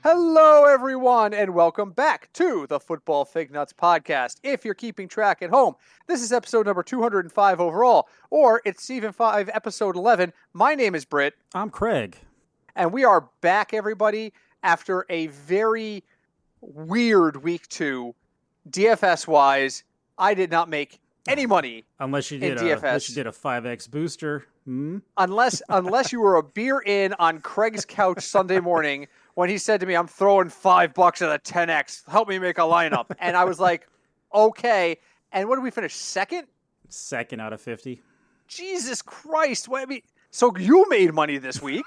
Hello, everyone, and welcome back to the Football Fignuts podcast. If you're keeping track at home, this is episode number 205 overall, or it's season 5, episode 11. My name is Britt. I'm Craig. And we are back, everybody, after a very weird week 2. DFS-wise, I did not make any money unless you did in DFS. Unless you did a 5x booster. Unless you were a beer in on Craig's couch Sunday morning when he said to me, I'm throwing $5 at a 10x. Help me make a lineup. And I was like, okay. And what did we finish? Second? Second out of 50. Jesus Christ. So you made money this week.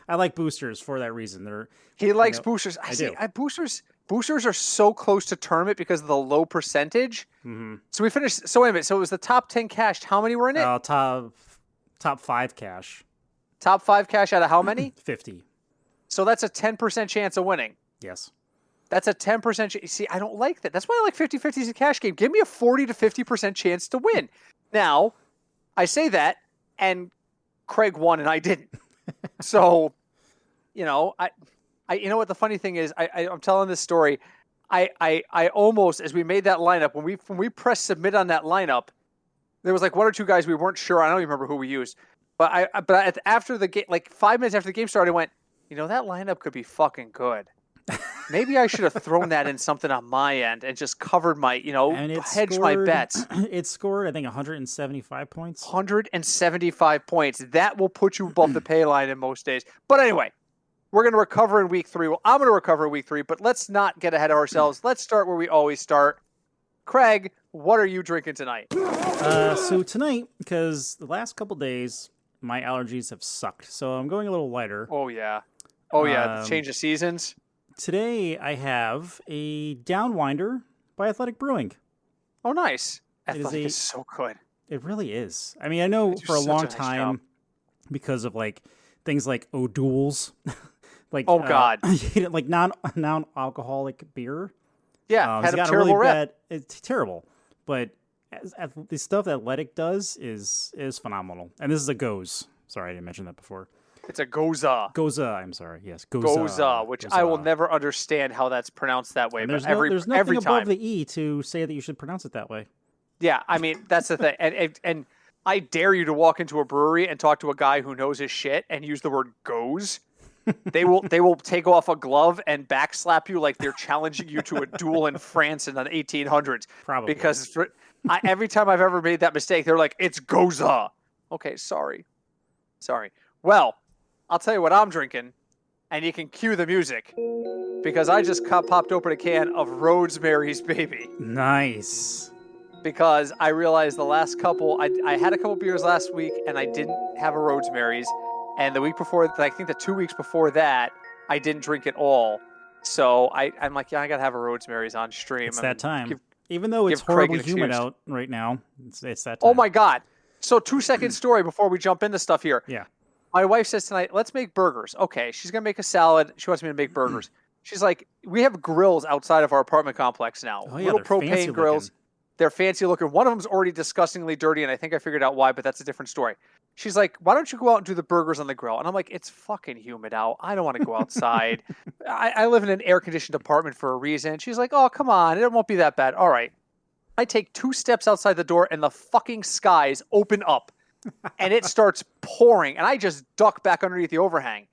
I like boosters for that reason. He likes boosters. I see. Boosters are so close to tournament because of the low percentage. Mm-hmm. So we finished. So wait a minute. So it was the top 10 cash. How many were in it? Top 5 cash. Top 5 cash out of how many? 50. So that's a 10% chance of winning. Yes. That's a 10% chance. See, I don't like that. That's why I like 50-50 as a cash game. Give me a 40 to 50% chance to win. Now, I say that, and Craig won and I didn't. So, you know, you know what the funny thing is? I'm telling this story. I almost, as we made that lineup, when we pressed submit on that lineup, there was like one or two guys we weren't sure. I don't even remember who we used. But after the game, like 5 minutes after the game started, I went, you know, that lineup could be fucking good. Maybe I should have thrown that in something on my end and just covered my, hedged my bets. It scored, I think, 175 points. 175 points. That will put you above the pay line in most days. But anyway, we're going to recover in week 3. Well, I'm going to recover in week 3, but let's not get ahead of ourselves. Let's start where we always start. Craig, what are you drinking tonight? So tonight, because the last couple days, my allergies have sucked. So I'm going a little lighter. Oh, yeah. The change of seasons. Today, I have a Downwinder by Athletic Brewing. Oh, nice. Athletic is so good. It really is. I mean, I know for a long time, because of like things like O'Doul's, like God, like non-alcoholic beer. Yeah, had a terrible rep. It's terrible, but the stuff that Athletic does is phenomenal. And this is a Goza. Sorry, I didn't mention that before. It's a Goza. Goza, I'm sorry. Yes, Goza, which I will never understand how that's pronounced that way. And but there's nothing every above time. the E to say that you should pronounce it that way. Yeah, I mean, that's the thing. And I dare you to walk into a brewery and talk to a guy who knows his shit and use the word goes. They will take off a glove and backslap you like they're challenging you to a duel in France in the 1800s. Probably. Because every time I've ever made that mistake, they're like, it's Goza. Okay, sorry. Well, I'll tell you what I'm drinking, and you can cue the music, because I just popped open a can of Rosemary's Baby. Nice. Because I realized the last couple, I had a couple beers last week, and I didn't have a Rosemary's. And the week before, I think the 2 weeks before that, I didn't drink it all. So I'm like, yeah, I got to have a Rosemary's on stream. It's that time. Even though it's horribly humid out right now, it's that time. Oh, my God. So 2-second story before we jump into stuff here. Yeah. My wife says tonight, let's make burgers. Okay, she's going to make a salad. She wants me to make burgers. She's like, we have grills outside of our apartment complex now. Oh, yeah, little propane grills. They're fancy looking. One of them's already disgustingly dirty, and I think I figured out why, but that's a different story. She's like, why don't you go out and do the burgers on the grill? And I'm like, it's fucking humid out. I don't want to go outside. I live in an air-conditioned apartment for a reason. She's like, oh, come on. It won't be that bad. All right. I take 2 steps outside the door, and the fucking skies open up. And it starts pouring, and I just duck back underneath the overhang.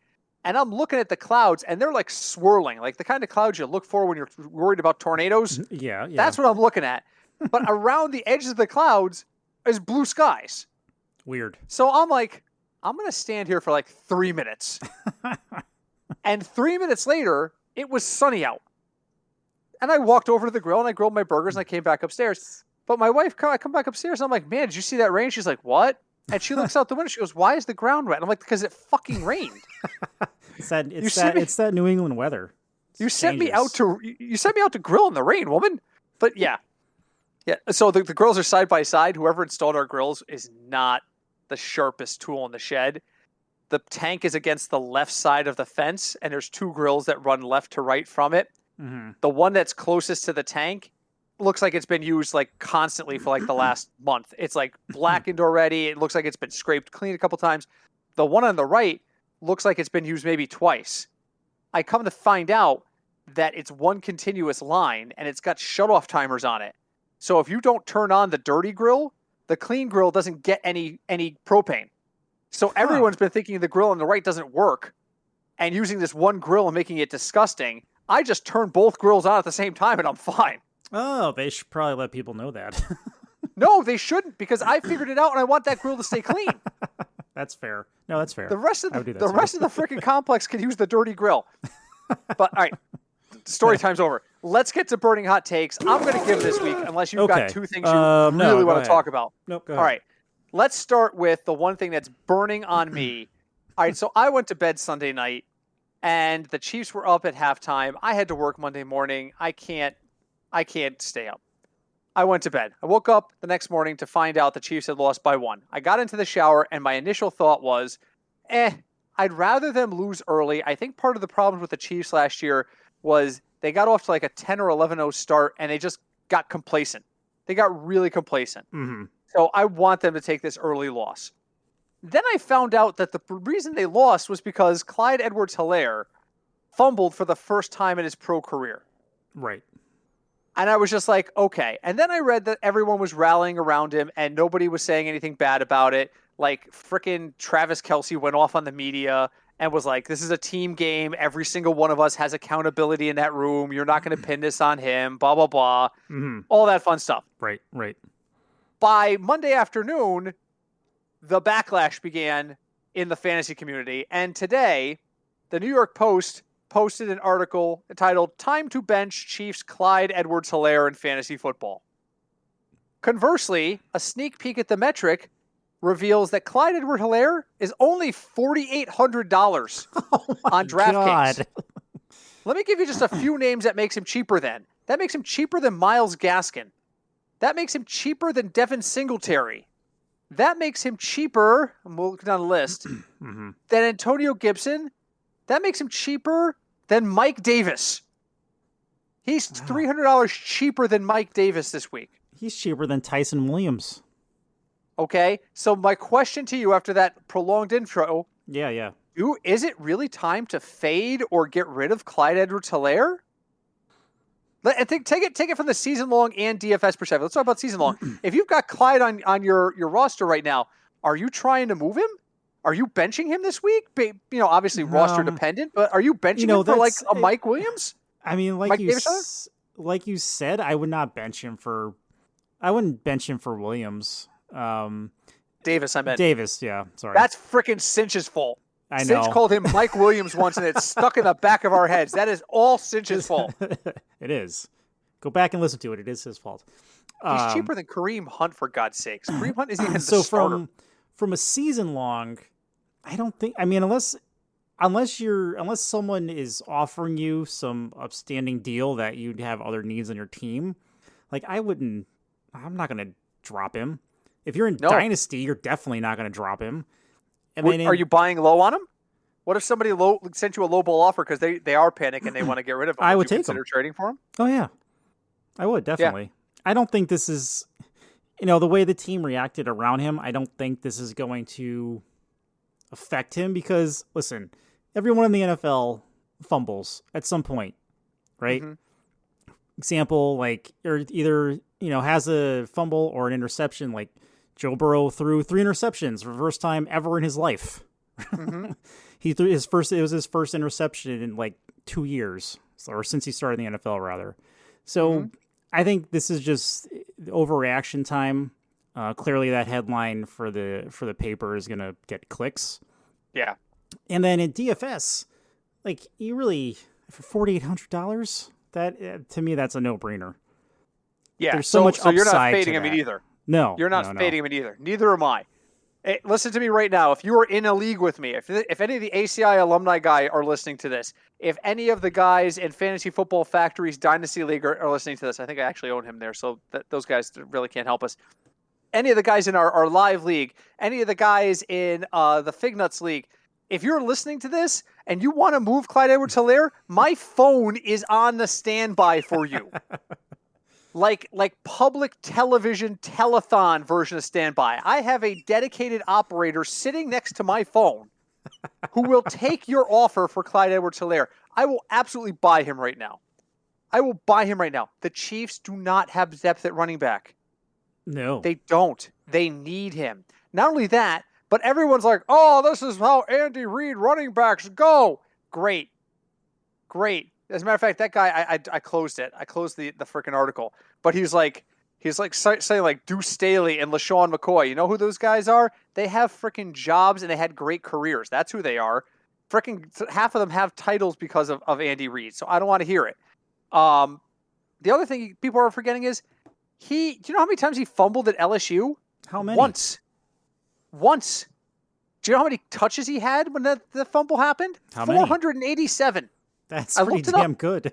And I'm looking at the clouds, and they're like swirling, like the kind of clouds you look for when you're worried about tornadoes. Yeah. That's what I'm looking at. But around the edges of the clouds is blue skies. Weird. So I'm like, I'm going to stand here for like 3 minutes. And 3 minutes later, it was sunny out. And I walked over to the grill, and I grilled my burgers, and I came back upstairs. But my wife, I come back upstairs, and I'm like, man, did you see that rain? She's like, what? And she looks out the window. She goes, why is the ground wet? And I'm like, because it fucking rained. It's that New England weather. You sent me out to grill in the rain, woman. But yeah. So the grills are side by side. Whoever installed our grills is not the sharpest tool in the shed. The tank is against the left side of the fence, and there's 2 grills that run left to right from it. Mm-hmm. The one that's closest to the tank looks like it's been used like constantly for like the last month. It's like blackened already. It looks like it's been scraped clean a couple times. The one on the right looks like it's been used maybe twice. I come to find out that it's one continuous line and it's got shutoff timers on it. So if you don't turn on the dirty grill, the clean grill doesn't get any propane. So everyone's been thinking the grill on the right doesn't work and using this one grill and making it disgusting. I just turn both grills on at the same time and I'm fine. Oh, they should probably let people know that. No, they shouldn't, because I figured it out and I want that grill to stay clean. That's fair. No, that's fair. The rest of the freaking complex can use the dirty grill. But all right, story time's over. Let's get to burning hot takes. I'm going to give this week, unless you've got two things you really want to talk about. Nope, go ahead. All right, let's start with the one thing that's burning on me. All right, so I went to bed Sunday night, and the Chiefs were up at halftime. I had to work Monday morning. I can't stay up. I went to bed. I woke up the next morning to find out the Chiefs had lost by 1. I got into the shower, and my initial thought was, I'd rather them lose early. I think part of the problem with the Chiefs last year was they got off to like a 10 or 11-0 start, and they just got complacent. They got really complacent. Mm-hmm. So I want them to take this early loss. Then I found out that the reason they lost was because Clyde Edwards-Helaire fumbled for the first time in his pro career. Right. And I was just like, okay. And then I read that everyone was rallying around him and nobody was saying anything bad about it. Like frickin' Travis Kelce went off on the media and was like, this is a team game. Every single one of us has accountability in that room. You're not going to pin this on him, blah, blah, blah. Mm-hmm. All that fun stuff. Right. By Monday afternoon, the backlash began in the fantasy community. And today, the New York Post posted an article titled "Time to Bench Chiefs Clyde Edwards-Helaire in Fantasy Football." Conversely, a sneak peek at the metric reveals that Clyde Edwards-Helaire is only $4,800 on DraftKings. Let me give you just a few names that makes him cheaper than. That makes him cheaper than Myles Gaskin. That makes him cheaper than Devin Singletary. That makes him cheaper, and we'll look down the list, Mm-hmm. than Antonio Gibson. That makes him cheaper than Mike Davis. He's $300 cheaper than Mike Davis this week. He's cheaper than Tyson Williams. Okay, so my question to you after that prolonged intro, Yeah. is it really time to fade or get rid of Clyde Edwards-Helaire? I think take it from the season long and DFS perspective. Let's talk about season long. If you've got Clyde on your roster right now, are you trying to move him? Are you benching him this week? Obviously roster dependent, but are you benching him for like a Mike Williams? I mean, like you said, I would not bench him for. I wouldn't bench him for Williams. Davis, I meant. Davis, yeah. Sorry. That's freaking Cinch's fault. I know. Cinch called him Mike Williams once, and it's stuck in the back of our heads. That is all Cinch's fault. It is. Go back and listen to it. It is his fault. He's cheaper than Kareem Hunt, for God's sakes. Kareem Hunt isn't even the starter. From a season long, I don't think. I mean, unless someone is offering you some upstanding deal that you'd have other needs on your team, like I'm not going to drop him. If you're in Dynasty, you're definitely not going to drop him. And are you buying low on him? What if somebody sent you a low ball offer because they are panicking and they want to get rid of him? I would you consider trading for him? Oh yeah, I would definitely. Yeah. I don't think this is, the way the team reacted around him. I don't think this is going to affect him because listen, everyone in the NFL fumbles at some point, right? Mm-hmm. Example, like or either has a fumble or an interception, like Joe Burrow threw 3 interceptions for the first time ever in his life. Mm-hmm. It was his first interception in like 2 years, or since he started in the NFL rather. So I think this is just overreaction time. Clearly that headline for the paper is going to get clicks. Yeah. And then in DFS, like you really, for $4,800, that to me, that's a no brainer. Yeah. There's so much upside you're not fading to him that. either. No, you're not fading him either. Neither am I. Hey, listen to me right now. If you are in a league with me, if any of the ACI alumni guy are listening to this, if any of the guys in Fantasy Football Factory's Dynasty League are listening to this, I think I actually own him there, so those guys really can't help us. Any of the guys in our live league, any of the guys in the Fignuts League, if you're listening to this and you want to move Clyde Edwards-Helaire, my phone is on the standby for you. Like public television telethon version of standby. I have a dedicated operator sitting next to my phone who will take your offer for Clyde Edwards-Helaire. I will absolutely buy him right now. I will buy him right now. The Chiefs do not have depth at running back. No. They don't. They need him. Not only that, but everyone's like, oh, this is how Andy Reid running backs go. Great. As a matter of fact, that guy, I closed it. I closed the freaking article. But he's like saying like Deuce Staley and LaShawn McCoy. You know who those guys are? They have freaking jobs and they had great careers. That's who they are. Freaking half of them have titles because of Andy Reid. So I don't want to hear it. The other thing people are forgetting is do you know how many times he fumbled at LSU? How many? Once. Do you know how many touches he had when the fumble happened? How many? 487. That's pretty damn good.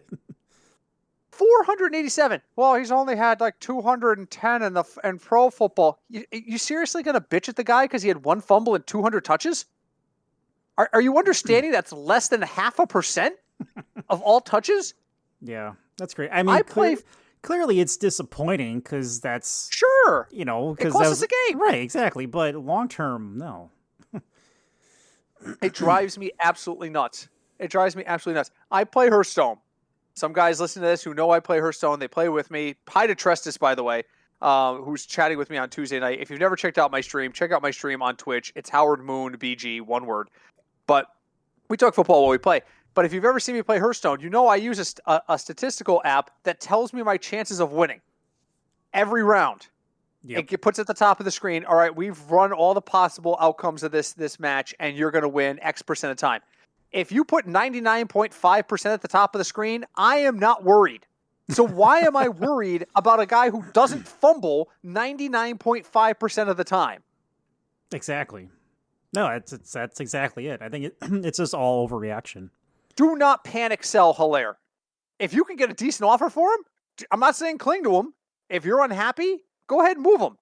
487. Well, he's only had like 210 in pro football. You seriously going to bitch at the guy because he had one fumble and 200 touches? Are you understanding that's less than 0.5% of all touches? Yeah, that's great. I mean, clearly it's disappointing because that's... Sure. Because it cost us a game. Right, exactly. But long term, no. It drives me absolutely nuts. I play Hearthstone. Some guys listen to this who know I play Hearthstone. They play with me. Hi to Trestus, by the way, who's chatting with me on Tuesday night. If you've never checked out my stream, check out my stream on Twitch. It's Howard Moon BG, one word. But we talk football while we play. But if you've ever seen me play Hearthstone, you know I use a statistical app that tells me my chances of winning every round. Yep. It puts at the top of the screen, all right, we've run all the possible outcomes of this match, and you're going to win X percent of the time. If you put 99.5% at the top of the screen, I am not worried. So why am I worried about a guy who doesn't fumble 99.5% of the time? Exactly. No, that's exactly it. I think it's just all overreaction. Do not panic sell Helaire. If you can get a decent offer for him, I'm not saying cling to him. If you're unhappy, go ahead and move him.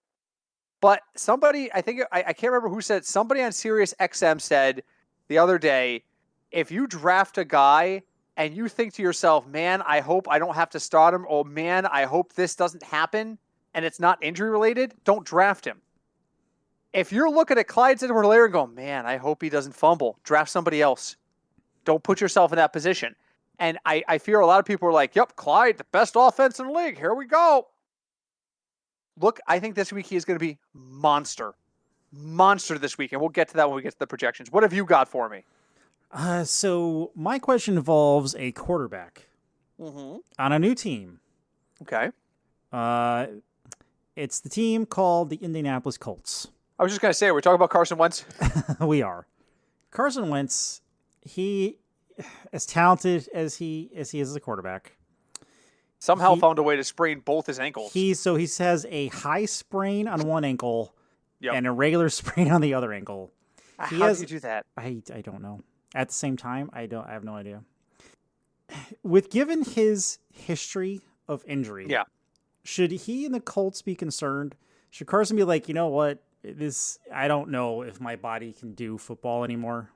But somebody, I can't remember who said, somebody on Sirius XM said the other day, if you draft a guy and you think to yourself, man, I hope I don't have to start him, or man, I hope this doesn't happen, and it's not injury related, don't draft him. If you're looking at Clyde Edwards-Helaire and going, man, I hope he doesn't fumble, draft somebody else. Don't put yourself in that position. And I fear a lot of people are like, yep, Clyde, the best offense in the league. Here we go. Look, I think this week he is going to be monster this week. And we'll get to that when we get to the projections. What have you got for me? So my question involves a quarterback on a new team. Okay. It's the team called the Indianapolis Colts. I was just going to say, are we talking about Carson Wentz? We are. Carson Wentz, he, as talented as he is as a quarterback, somehow found a way to sprain both his ankles. He has a high sprain on one ankle and a regular sprain on the other ankle. How do you do that? I don't know. At the same time, I have no idea. Given his history of injury, should he and the Colts be concerned? Should Carson be like, you know what? I don't know if my body can do football anymore.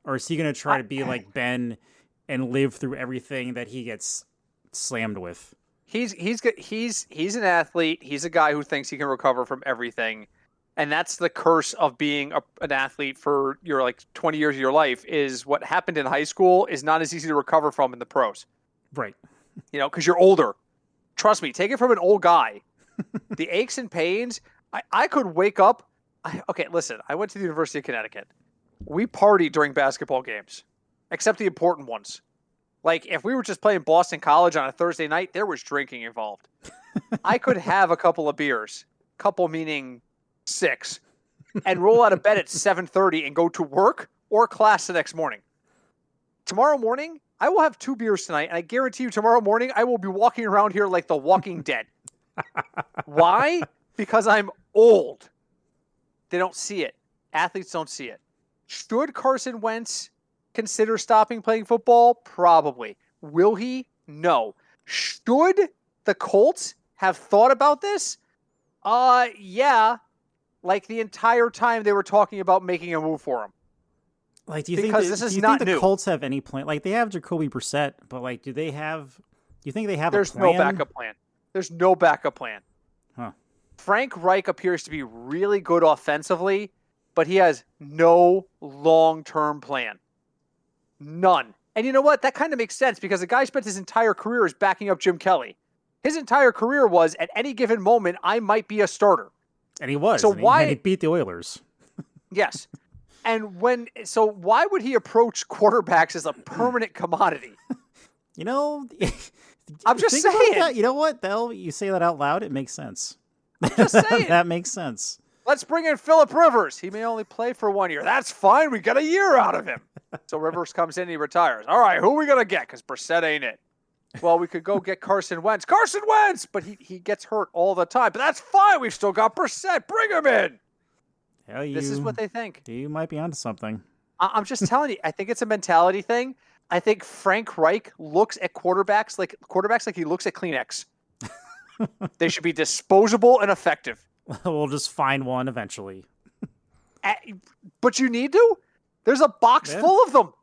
Or is he going to try to be like Ben and live through everything that he gets slammed with? He's an athlete. He's a guy who thinks he can recover from everything. And that's the curse of being an athlete for your 20 years of your life, is what happened in high school is not as easy to recover from in the pros. Right. Because you're older. Trust me, take it from an old guy. The aches and pains, I could wake up. Listen, I went to the University of Connecticut. We partied during basketball games, except the important ones. Like, if we were just playing Boston College on a Thursday night, there was drinking involved. I could have a couple of beers, couple meaning 6, and roll out of bed at 7:30 and go to work or class the next morning. Tomorrow morning, I will have 2 beers tonight, and I guarantee you tomorrow morning I will be walking around here like the Walking Dead. Why? Because I'm old. They don't see it. Athletes don't see it. Should Carson Wentz consider stopping playing football? Probably. Will he? No. Should the Colts have thought about this? Yeah. Like the entire time they were talking about making a move for him. Like, do you think the Colts have any plan? Like, they have Jacoby Brissett, but do you think they have a plan? There's no backup plan. There's no backup plan. Huh. Frank Reich appears to be really good offensively, but he has no long-term plan. None. And you know what? That kind of makes sense because the guy spent his entire career as backing up Jim Kelly. His entire career was, at any given moment, I might be a starter. And he was. So and he beat the Oilers. Yes. And why would he approach quarterbacks as a permanent commodity? You know, I'm just saying. That. You know what? You say that out loud, it makes sense. I'm just saying. That makes sense. Let's bring in Phillip Rivers. He may only play for 1 year. That's fine. We got a year out of him. So Rivers comes in and he retires. All right, who are we going to get? Because Brissett ain't it. Well, we could go get Carson Wentz. Carson Wentz! But he gets hurt all the time. But that's fine. We've still got Brissett. Bring him in. This is what they think. You might be onto something. I'm just telling you. I think it's a mentality thing. I think Frank Reich looks at quarterbacks like he looks at Kleenex. They should be disposable and effective. We'll just find one eventually. But you need to? There's a box full of them.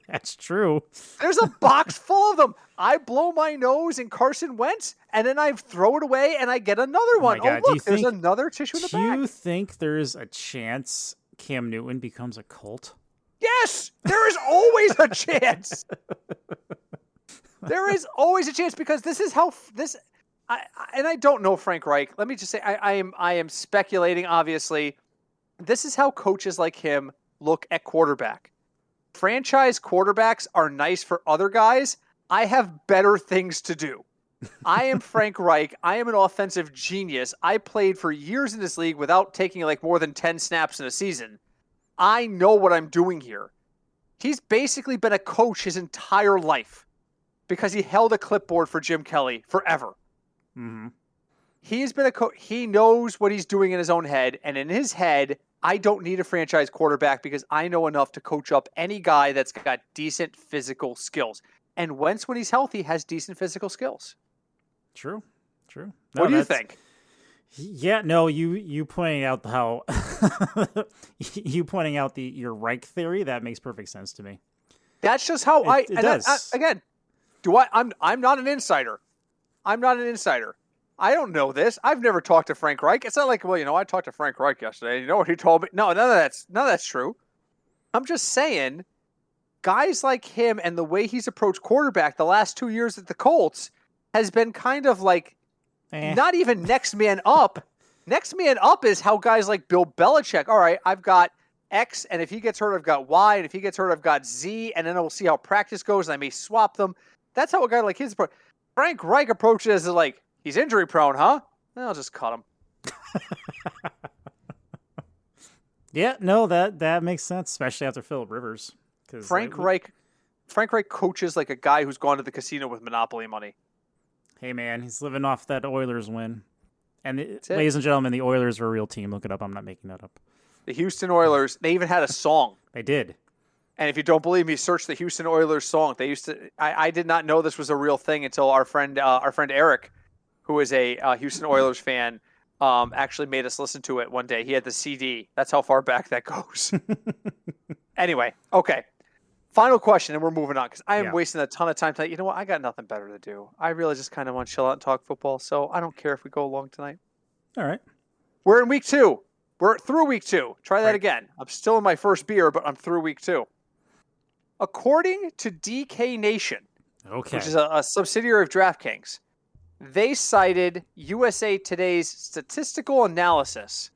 That's true. There's a box full of them. I blow my nose in Carson Wentz, and then I throw it away, and I get another one. God. Oh, look, there's another tissue in the bag. Do you think there's a chance Cam Newton becomes a Colt? Yes! There is always a chance. There is always a chance because this is how this... and I don't know Frank Reich. Let me just say, I am speculating, obviously. This is how coaches like him look at quarterback. Franchise quarterbacks are nice for other guys. I have better things to do. I am Frank Reich. I am an offensive genius. I played for years in this league without taking like more than 10 snaps in a season. I know what I'm doing here. He's basically been a coach his entire life because he held a clipboard for Jim Kelly forever. Mm-hmm. He's been a coach. He knows what he's doing in his own head. And in his head, I don't need a franchise quarterback because I know enough to coach up any guy that's got decent physical skills. And Wentz, when he's healthy, has decent physical skills. True. No, what do you think? Yeah, no, you pointing out how you pointing out your Reich theory, that makes perfect sense to me. That's just how it does. I'm not an insider. I don't know this. I've never talked to Frank Reich. It's not like, well, I talked to Frank Reich yesterday. You know what he told me? No, none of that's true. I'm just saying, guys like him and the way he's approached quarterback the last 2 years at the Colts has been kind of like not even next man up. Next man up is how guys like Bill Belichick, all right, I've got X, and if he gets hurt, I've got Y, and if he gets hurt, I've got Z, and then we'll see how practice goes, and I may swap them. That's how a guy like his approach. Frank Reich approaches it like, he's injury prone, huh? I'll just cut him. Yeah, no, that makes sense, especially after Phillip Rivers. Frank Reich coaches like a guy who's gone to the casino with Monopoly money. Hey, man, he's living off that Oilers win. And ladies and gentlemen, the Oilers are a real team. Look it up. I'm not making that up. The Houston Oilers, they even had a song. They did. And if you don't believe me, search the Houston Oilers song. They used to. I did not know this was a real thing until our friend Eric, who is a Houston Oilers fan, actually made us listen to it one day. He had the CD. That's how far back that goes. Anyway, okay. Final question, and we're moving on because I am wasting a ton of time tonight. You know what? I got nothing better to do. I really just kind of want to chill out and talk football, so I don't care if we go long tonight. All right. We're in week 2. We're through week 2. Try that again. I'm still in my first beer, but I'm through week 2. According to DK Nation, which is a subsidiary of DraftKings, they cited USA Today's statistical analysis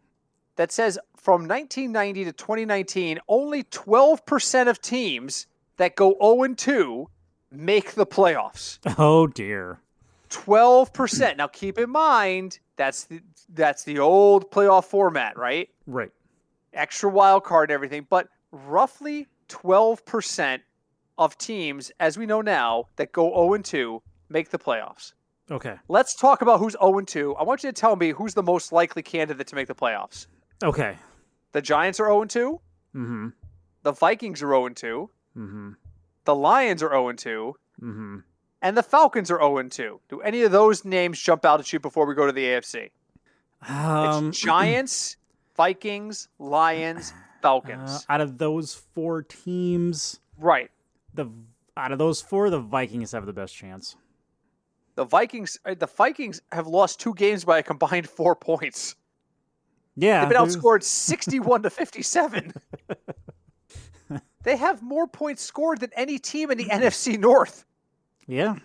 that says from 1990 to 2019, only 12% of teams that go 0-2 make the playoffs. Oh, dear. 12%. Now, keep in mind, that's the old playoff format, right? Right. Extra wild card and everything, but roughly 12% of teams, as we know now, that go 0-2 make the playoffs. Okay. Let's talk about who's 0-2. I want you to tell me who's the most likely candidate to make the playoffs. Okay. The Giants are 0-2. Mm-hmm. The Vikings are 0-2. Mm-hmm. The Lions are 0-2. Mm-hmm. And the Falcons are 0-2. Do any of those names jump out at you before we go to the AFC? It's Giants, Vikings, Lions, Falcons. Out of those 4 teams, right. Out of those 4, the Vikings have the best chance. The Vikings have lost 2 games by a combined 4 points. Yeah. They've been outscored 61-57. They have more points scored than any team in the NFC North. Yeah.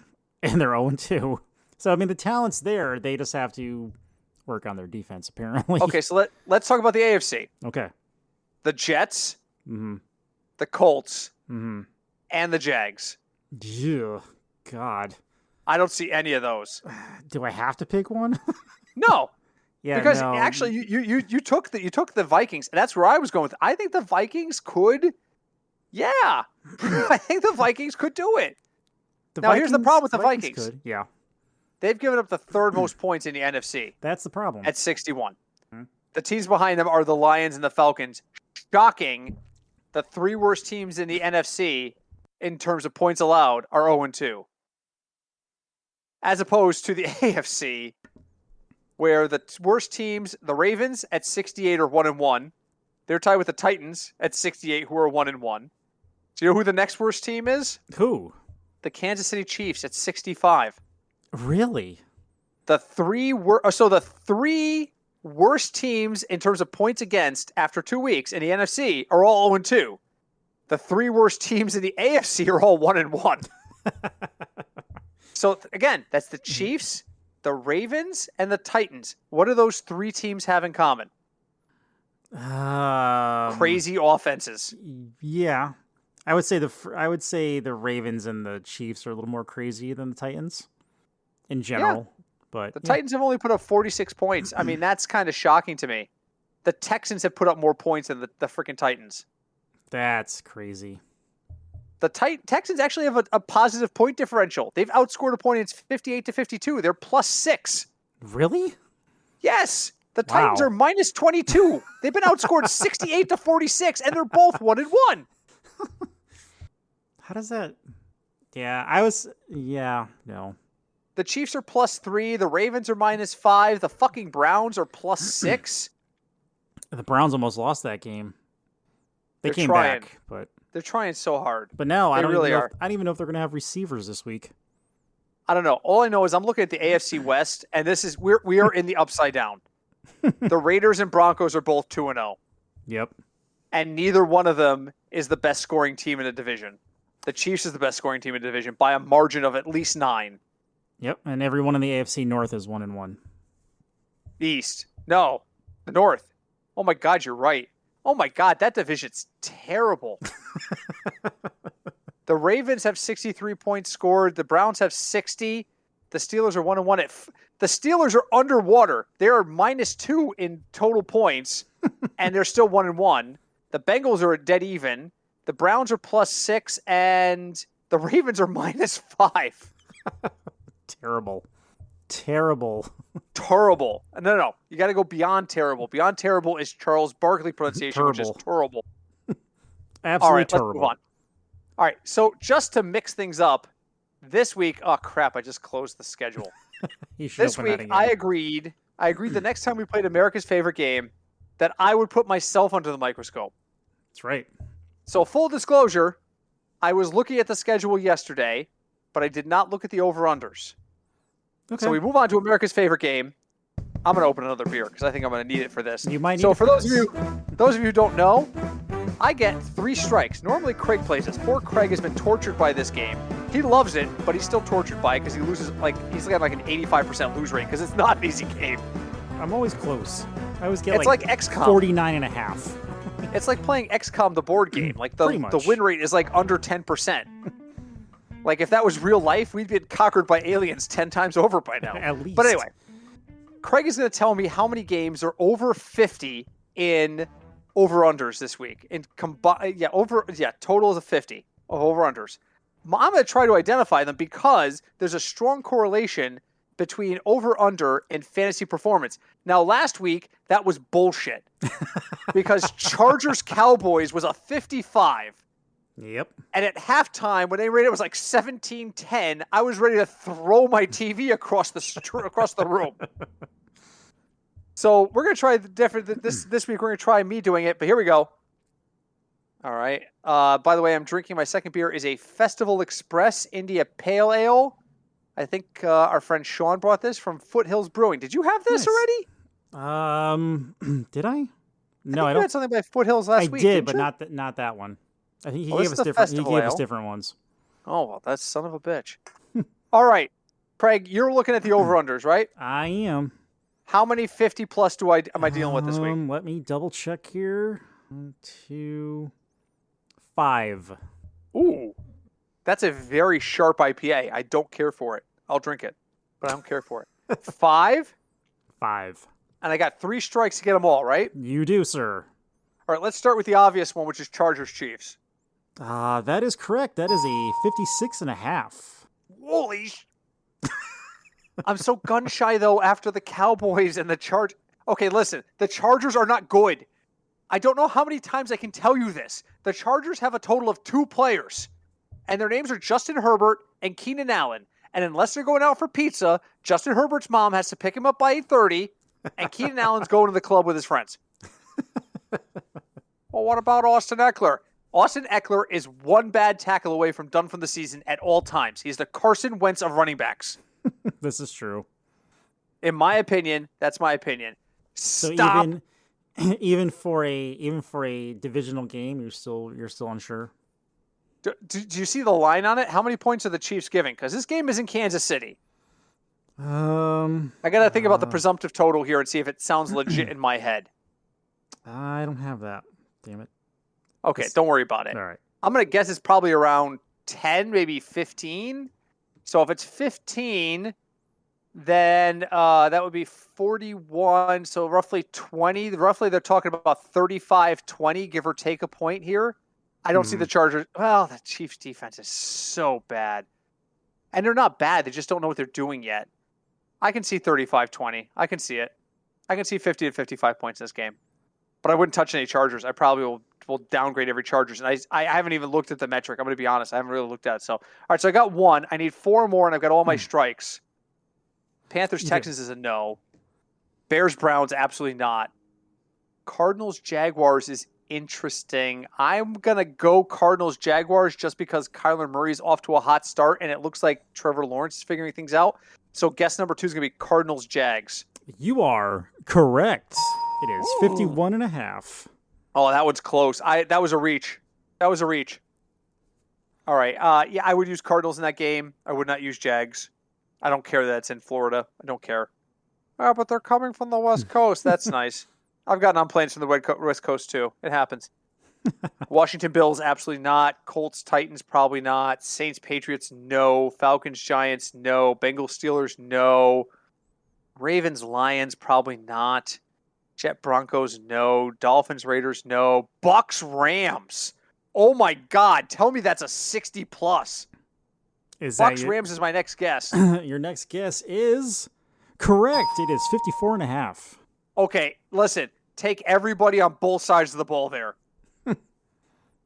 And they're 0-2. So, I mean, the talent's there. They just have to work on their defense, apparently. Okay, so let's talk about the AFC. Okay. The Jets, Mm-hmm. the Colts, Mm-hmm. and the Jags. Yeah. God. I don't see any of those. Do I have to pick one? No. Yeah, because no. actually you took the Vikings, and that's where I was going with. I think the Vikings could I think the Vikings could do it. Here's the problem with the Vikings. Could. Yeah. They've given up the third most points in the NFC. That's the problem. At 61. Mm-hmm. The teams behind them are the Lions and the Falcons. Shocking. The three worst teams in the NFC in terms of points allowed are 0-2. As opposed to the AFC, where the worst teams, the Ravens at 68 are 1-1. They're tied with the Titans at 68, who are 1-1. Do you know who the next worst team is? Who? The Kansas City Chiefs at 65. Really? The three worst teams in terms of points against after 2 weeks in the NFC are all 0-2. The three worst teams in the AFC are all 1-1. So again, that's the Chiefs, the Ravens, and the Titans. What do those three teams have in common? Crazy offenses. Yeah, I would say the Ravens and the Chiefs are a little more crazy than the Titans in general. Yeah. But the Titans have only put up 46 points. I mean, that's kind of shocking to me. The Texans have put up more points than the freaking Titans. That's crazy. The Texans actually have a positive point differential. They've outscored opponents 58-52. They're +6. Really? Yes. The Titans are -22. They've been outscored 68-46, and they're both 1-1. How does that? No. The Chiefs are +3. The Ravens are -5. The fucking Browns are +6. The Browns almost lost that game. They came back, but they're trying so hard. But now I don't even know if they're going to have receivers this week. I don't know. All I know is I'm looking at the AFC West, and we are in the upside down. The Raiders and Broncos are both 2-0. Yep. And neither one of them is the best scoring team in the division. The Chiefs is the best scoring team in the division by a margin of at least 9. Yep, and everyone in the AFC North is 1-1. The East. No. The North. Oh my God, you're right. Oh my God, that division's terrible. The Ravens have 63 points scored. The Browns have 60. The Steelers are 1-1. The Steelers are underwater. They are -2 in total points, and they're still 1-1. The Bengals are dead even. The Browns are +6, and the Ravens are -5. Terrible. No. You got to go beyond terrible. Beyond terrible is Charles Barkley pronunciation, which is terrible. Absolutely all right, terrible. Let's move on. All right, so just to mix things up, this week, oh crap, I just closed the schedule. This week, I agreed the next time we played America's favorite game that I would put myself under the microscope. That's right. So full disclosure, I was looking at the schedule yesterday, but I did not look at the over-unders. Okay. So we move on to America's favorite game. I'm going to open another beer because I think I'm going to need it for this. You might need so for those of you who don't know, I get 3 strikes. Normally Craig plays this. Poor Craig has been tortured by this game. He loves it, but he's still tortured by it because he loses he's got an 85% lose rate because it's not an easy game. I'm always close. I always get it's like XCOM. 49.5. It's like playing XCOM, the board game. Like the win rate is like under 10%. Like if that was real life, we'd be conquered by aliens 10 times over by now. At least. But anyway, Craig is going to tell me how many games are over 50 in over-unders this week. Total is 50 of over-unders. I'm going to try to identify them because there's a strong correlation between over-under and fantasy performance. Now, last week, that was bullshit because Chargers-Cowboys was a 55. Yep. And at halftime, when they rated it was like 17-10, I was ready to throw my TV across the room. So we're going to try this week. We're going to try me doing it, but here we go. All right. By the way, I'm drinking my second beer is a Festival Express India Pale Ale. I think our friend Sean brought this from Foothills Brewing. Did you have this already? Did I? No, I I think you don't. had something by Foothills last week. did, didn't but you? not that one. I think he Well, this gave is us the different. He festival gave us ale. different ones. Oh, well, that's son of a bitch. All right, Craig, you're looking at the over-unders, right? I am. How many 50 plus am I dealing with this week? Let me double check here. 1, 2, 5. Ooh, that's a very sharp IPA. I don't care for it. I'll drink it, but I don't care for it. 5? 5. And I got 3 strikes to get them all, right? You do, sir. All right, let's start with the obvious one, which is Chargers Chiefs. That is correct. That is a 56.5. Holy I'm so gun shy though after the Cowboys and the Chargers. Okay, listen, the Chargers are not good. I don't know how many times I can tell you this. The Chargers have a total of 2 players, and their names are Justin Herbert and Keenan Allen. And unless they're going out for pizza, Justin Herbert's mom has to pick him up by 8:30, and Keenan Allen's going to the club with his friends. Well, what about Austin Eckler? Austin Eckler is one bad tackle away from done for the season at all times. He's the Carson Wentz of running backs. This is true. In my opinion, that's my opinion. So Stop. even for a divisional game, you're still unsure. Do you see the line on it? How many points are the Chiefs giving? Because this game is in Kansas City. I got to think about the presumptive total here and see if it sounds legit in my head. I don't have that. Damn it. Okay, don't worry about it. All right. I'm going to guess it's probably around 10, maybe 15. So if it's 15, then that would be 41. So roughly 20. Roughly they're talking about 35-20, give or take a point here. I don't see the Chargers. Well, the Chiefs defense is so bad. And they're not bad. They just don't know what they're doing yet. I can see 35-20. I can see it. I can see 50 to 55 points in this game. But I wouldn't touch any Chargers. I probably will downgrade every Chargers. And I haven't even looked at the metric. I'm going to be honest. I haven't really looked at it. So, all right, so I got 1. I need 4 more, and I've got all my strikes. Panthers-Texans is a no. Bears-Browns, absolutely not. Cardinals-Jaguars is interesting. I'm going to go Cardinals-Jaguars just because Kyler Murray's off to a hot start, and it looks like Trevor Lawrence is figuring things out. So guess number 2 is going to be Cardinals-Jags. You are correct. It is 51.5. Oh, that one's close. That was a reach. All right. Yeah, I would use Cardinals in that game. I would not use Jags. I don't care that it's in Florida. I don't care. Oh, but they're coming from the West Coast. That's nice. I've gotten on planes from the West Coast too. It happens. Washington Bills, absolutely not. Colts, Titans, probably not. Saints, Patriots, no. Falcons, Giants, no. Bengals, Steelers, no. Ravens, Lions, probably not. Jet, Broncos, no. Dolphins, Raiders, no. Bucks, Rams. Oh my God! Tell me that's a 60 plus. Bucks, Rams is my next guess. Your next guess is correct. It is 54.5. Okay, listen. Take everybody on both sides of the ball there.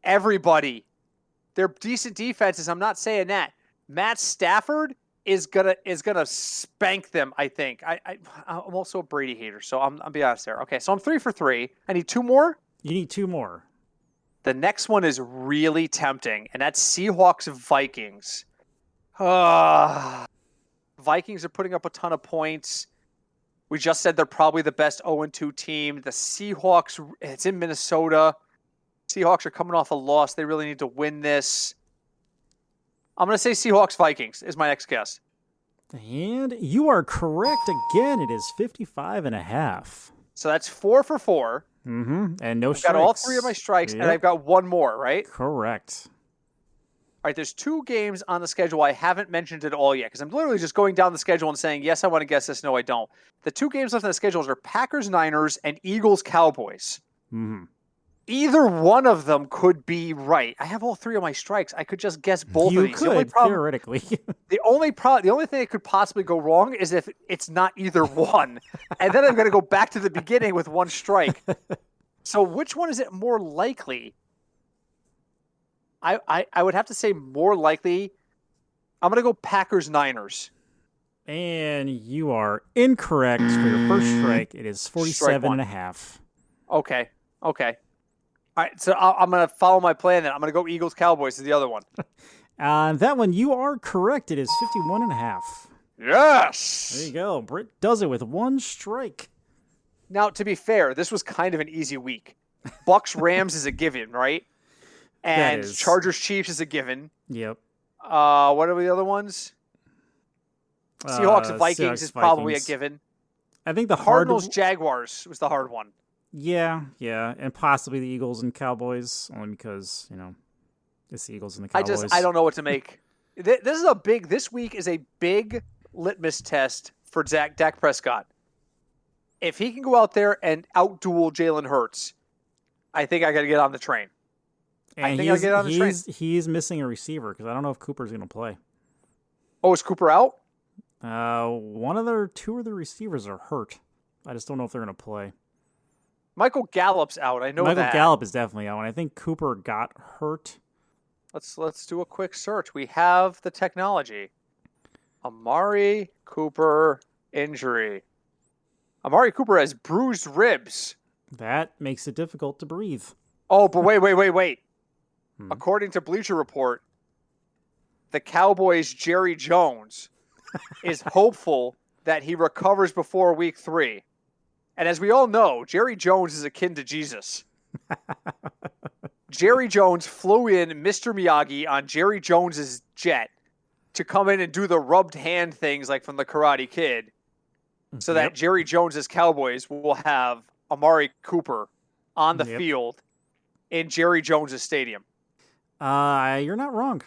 Everybody. They're decent defenses. I'm not saying that. Matt Stafford is gonna spank them, I think. I'm also a Brady hater, so I'll be honest there. Okay, so I'm 3 for 3. I need 2 more. You need 2 more. The next one is really tempting, and that's Seahawks-Vikings. Vikings are putting up a ton of points. We just said they're probably the best 0-2 team. The Seahawks, it's in Minnesota. Seahawks are coming off a loss. They really need to win this. I'm going to say Seahawks-Vikings is my next guess. And you are correct again. It is 55.5. So that's 4 for 4. Mm-hmm. And no I've strikes. got all 3 of my strikes, and I've got 1 more, right? Correct. All right, there's 2 games on the schedule I haven't mentioned at all yet because I'm literally just going down the schedule and saying, yes, I want to guess this, no, I don't. The 2 games left on the schedules are Packers-Niners and Eagles-Cowboys. Mm-hmm. Either one of them could be right. I have all 3 of my strikes. I could just guess both of these. You could, theoretically. The only thing that could possibly go wrong is if it's not either one. And then I'm going to go back to the beginning with 1 strike. So which one is it more likely? I would have to say more likely. I'm going to go Packers-Niners. And you are incorrect for your first strike. It is 47.5. Okay. All right, so I'm going to follow my plan then. I'm going to go Eagles-Cowboys is the other one. That one, you are correct. It is 51.5. Yes! There you go. Britt does it with 1 strike. Now, to be fair, this was kind of an easy week. Bucks Rams is a given, right? And Chargers Chiefs is a given. Yep. What are the other ones? Seahawks Vikings is probably a given. I think the Cardinals Jaguars was the hard one. Yeah, and possibly the Eagles and Cowboys, only because it's the Eagles and the Cowboys. I don't know what to make. This week is a big litmus test for Dak Prescott. If he can go out there and outduel Jalen Hurts, I think I got to get on the train. And he's missing a receiver because I don't know if Cooper's going to play. Oh, is Cooper out? Two of the receivers are hurt. I just don't know if they're going to play. Michael Gallup's out. I know that. Michael Gallup is definitely out, and I think Cooper got hurt. Let's do a quick search. We have the technology. Amari Cooper injury. Amari Cooper has bruised ribs. That makes it difficult to breathe. Oh, but wait. According to Bleacher Report, the Cowboys' Jerry Jones is hopeful that he recovers before week 3. And as we all know, Jerry Jones is akin to Jesus. Jerry Jones flew in Mr. Miyagi on Jerry Jones's jet to come in and do the rubbed hand things like from the Karate Kid so that Jerry Jones's Cowboys will have Amari Cooper on the field in Jerry Jones's stadium. You're not wrong.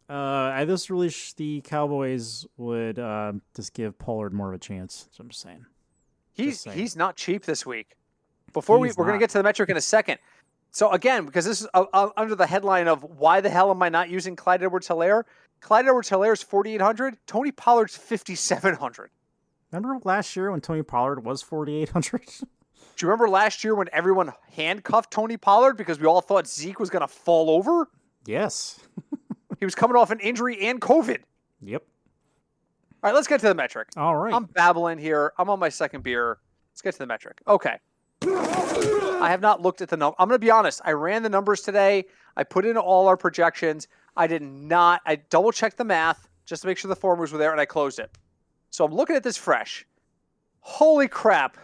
I just really wish the Cowboys would just give Pollard more of a chance. That's what I'm saying. He's not cheap this week. We're going to get to the metric in a second. So again, because this is under the headline of why the hell am I not using Clyde Edwards-Helaire? Clyde Edwards-Helaire is 4,800. Tony Pollard's 5,700. Remember last year when Tony Pollard was 4,800? Do you remember last year when everyone handcuffed Tony Pollard because we all thought Zeke was going to fall over? Yes. He was coming off an injury and COVID. Yep. All right, let's get to the metric. All right. I'm babbling here. I'm on my second beer. Let's get to the metric. Okay. I have not looked at the number. I'm going to be honest. I ran the numbers today. I put in all our projections. I double-checked the math just to make sure the formulas were there, and I closed it. So I'm looking at this fresh. Holy crap.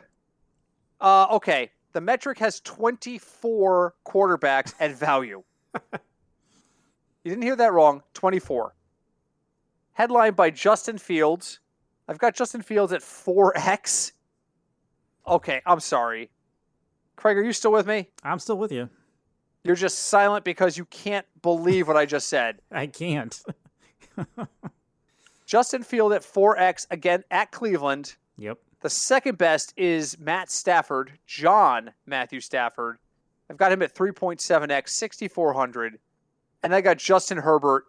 Okay. The metric has 24 quarterbacks at value. You didn't hear that wrong. 24. Headlined by Justin Fields. I've got Justin Fields at 4X. Okay, I'm sorry. Craig, are you still with me? I'm still with you. You're just silent because you can't believe what I just said. I can't. Justin Field at 4X, again, at Cleveland. Yep. The second best is Matt Stafford, John Matthew Stafford. I've got him at 3.7X, 6,400. And I got Justin Herbert.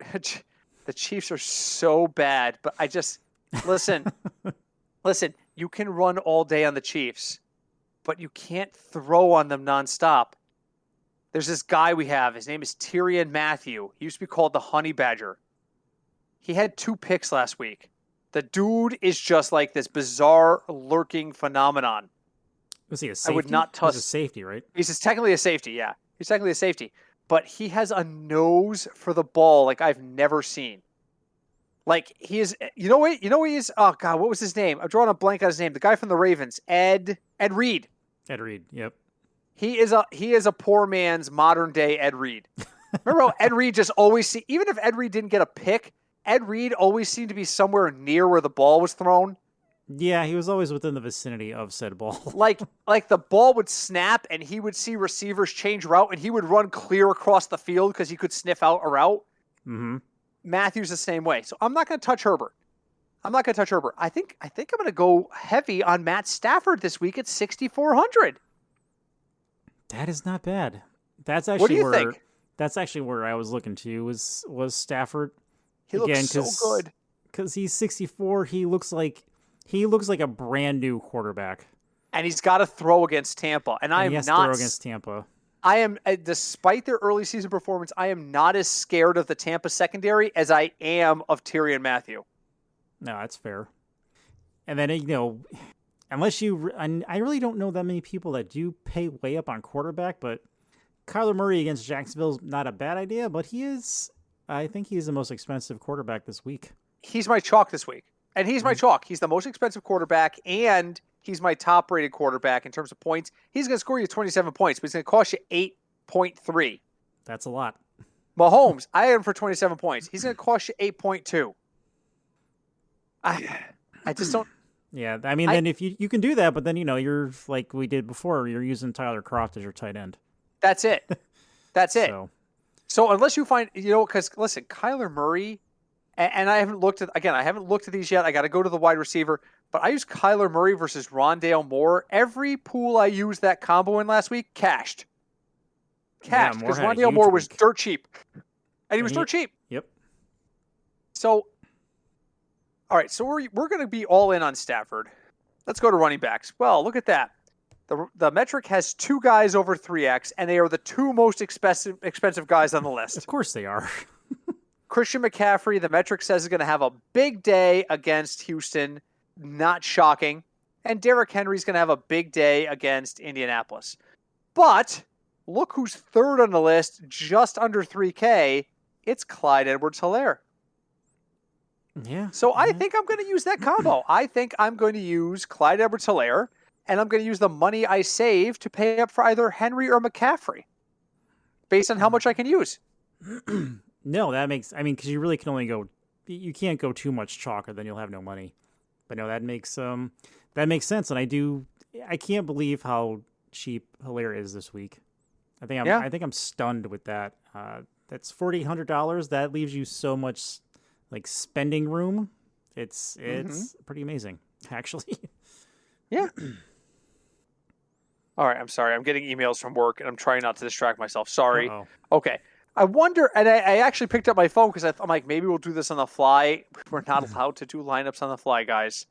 The Chiefs are so bad, but I just listen, you can run all day on the Chiefs, but you can't throw on them nonstop. There's this guy we have. His name is Tyrann Mathieu. He used to be called the Honey Badger. He had 2 picks last week. The dude is just like this bizarre lurking phenomenon. Was he a safety? I would not touch. He's a safety, right? He's technically a safety, yeah. He's technically a safety. But he has a nose for the ball like I've never seen. Like he is, you know what he is? Oh God, what was his name? I'm drawing a blank on his name. The guy from the Ravens, Ed Reed. Ed Reed, yep. He is a poor man's modern day Ed Reed. Remember how Ed Reed just always even if Ed Reed didn't get a pick, Ed Reed always seemed to be somewhere near where the ball was thrown. Yeah, he was always within the vicinity of said ball. like the ball would snap and he would see receivers change route and he would run clear across the field because he could sniff out a route. Mm-hmm. Matthew's the same way. So I'm not going to touch Herbert. I think I'm going to go heavy on Matt Stafford this week at 6,400. That is not bad. That's actually what do you think? That's actually where I was looking to was Stafford. He looks so good because he's 64. He looks like a brand new quarterback. And he's got to throw against Tampa. And I am not throw against Tampa. I am, despite their early season performance, I am not as scared of the Tampa secondary as I am of Tyrann Mathieu. No, that's fair. And then, unless I really don't know that many people that do pay way up on quarterback, but Kyler Murray against Jacksonville is not a bad idea, but I think he's the most expensive quarterback this week. He's my chalk this week. And he's my chalk. He's the most expensive quarterback, and he's my top-rated quarterback in terms of points. He's going to score you 27 points, but he's going to cost you 8.3. That's a lot. Mahomes, I had him for 27 points. He's going to cost you 8.2. I just don't. Yeah, I mean, then if you can do that, but then, you're like we did before, you're using Tyler Kroft as your tight end. That's it. That's it. So unless you find, because listen, Kyler Murray, and I haven't looked at these yet. I got to go to the wide receiver, but I used Kyler Murray versus Rondale Moore. Every pool I used that combo in last week cashed because Rondale Moore was dirt cheap, and he was dirt cheap. Yep. So, all right, so we're going to be all in on Stafford. Let's go to running backs. Well, look at that. The metric has 2 guys over 3x, and they are the 2 most expensive guys on the list. Of course they are. Christian McCaffrey, the metric says, is going to have a big day against Houston. Not shocking. And Derrick Henry's going to have a big day against Indianapolis. But look who's third on the list, just under 3K. It's Clyde Edwards-Helaire. Yeah. So I think I'm going to use that combo. I think I'm going to use Clyde Edwards-Helaire, and I'm going to use the money I save to pay up for either Henry or McCaffrey, based on how much I can use. No, because you really can only you can't go too much chalk, or then you'll have no money. But no, that makes sense, and I can't believe how cheap Helaire is this week. I think I'm stunned with that. That's $4,800. That leaves you so much like spending room. It's pretty amazing, actually. Yeah. All right, I'm sorry. I'm getting emails from work, and I'm trying not to distract myself. Sorry. Uh-oh. Okay. I wonder, and I actually picked up my phone because I'm like, maybe we'll do this on the fly. We're not allowed to do lineups on the fly, guys.